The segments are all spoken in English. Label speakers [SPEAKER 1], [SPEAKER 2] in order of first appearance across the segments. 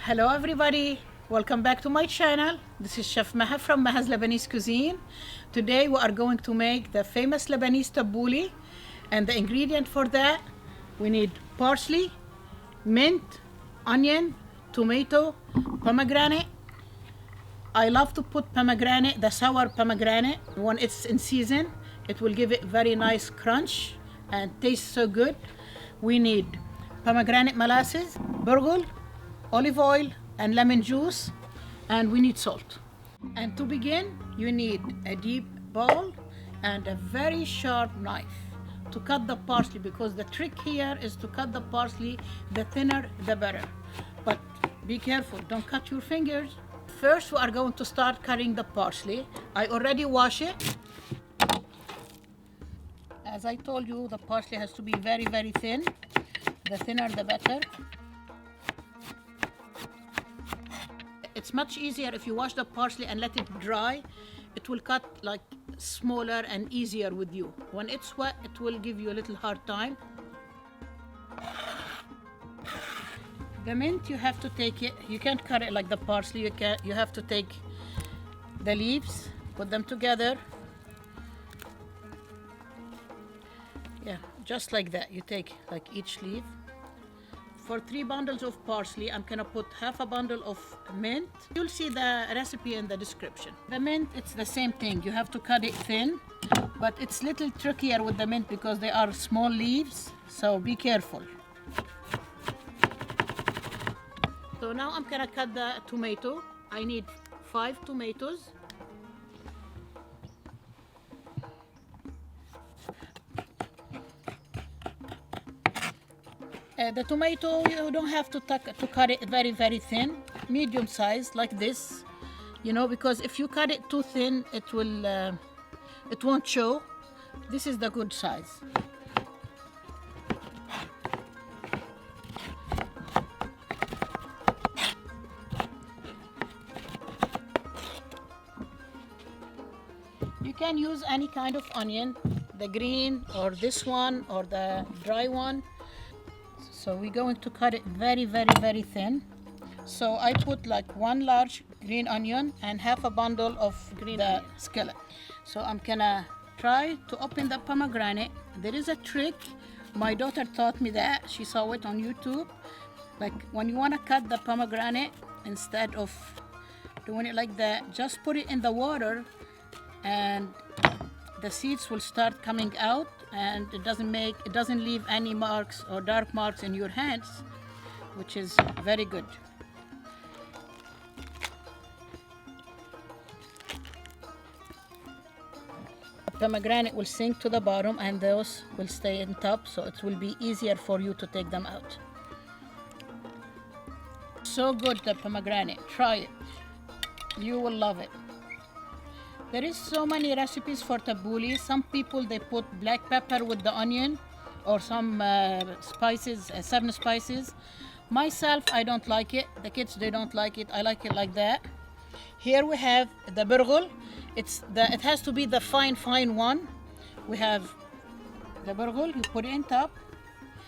[SPEAKER 1] Hello everybody, welcome back to my channel. This is Chef Maha from Maha's Lebanese Cuisine. Today we are going to make the famous Lebanese tabouli, and the ingredient for that we need parsley, mint, onion, tomato, pomegranate. I love to put pomegranate, the sour pomegranate, when it's in season. It will give it very nice crunch and tastes so good. We need pomegranate molasses, burgol, olive oil and lemon juice, and we need salt. And to begin, you need a deep bowl and a very sharp knife to cut the parsley, because the trick here is to cut the parsley, the thinner the better. But be careful, don't cut your fingers. First we are going to start cutting the parsley. I already wash it. As I told you, the parsley has to be very thin. The thinner the better. It's much easier if you wash the parsley and let it dry. It will cut like smaller and easier with you. When it's wet, it will give you a little hard time. The mint, you have to take it, you can't cut it like the parsley. You have to take the leaves, put them together. Yeah, just like that. You take like each leaf. For 3 bundles of parsley, I'm gonna put half a bundle of mint. You'll see the recipe in the description. The mint, it's the same thing. You have to cut it thin, but it's a little trickier with the mint because they are small leaves, so be careful. So now I'm gonna cut the tomato. I need 5 tomatoes. The tomato, you don't have to cut it very thin, medium size like this, you know, because if you cut it too thin, it won't show. This is the good size. You can use any kind of onion, the green or this one or the dry one. So we're going to cut it very thin. So I put like 1 large green onion and half a bundle of the skillet. So I'm gonna try to open the pomegranate. There is a trick. My daughter taught me that. She saw it on YouTube. Like when you wanna cut the pomegranate, instead of doing it like that, just put it in the water and the seeds will start coming out, and it doesn't leave any marks or dark marks in your hands, which is very good. The pomegranate will sink to the bottom and those will stay on top, so it will be easier for you to take them out. So good, the pomegranate. Try it. You will love it. There is so many recipes for tabouli. Some people, they put black pepper with the onion or some spices, 7 spices. Myself, I don't like it. The kids, they don't like it. I like it like that. Here we have the burgol. It has to be the fine one. We have the burgol, you put it in top.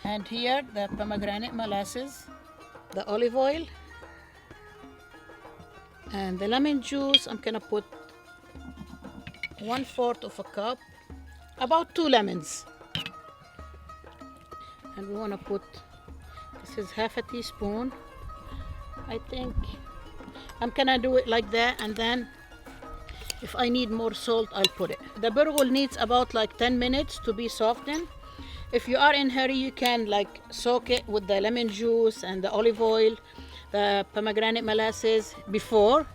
[SPEAKER 1] And here, the pomegranate molasses, the olive oil, and the lemon juice. I'm gonna put 1/4 of a cup, about 2 lemons. And we want to put, this is half a teaspoon. I think I'm gonna do it like that, and then if I need more salt, I'll put it. The burgol needs about like 10 minutes to be softened. If you are in a hurry, you can like soak it with the lemon juice and the olive oil, the pomegranate molasses before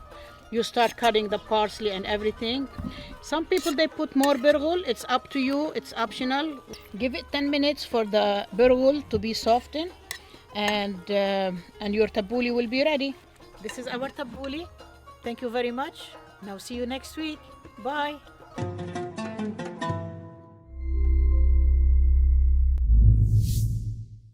[SPEAKER 1] you start cutting the parsley and everything. Some people, they put more burgol. It's up to you, it's optional. Give it 10 minutes for the burgol to be softened, and your tabouli will be ready. This is our tabouli. Thank you very much. Now see you next week. Bye.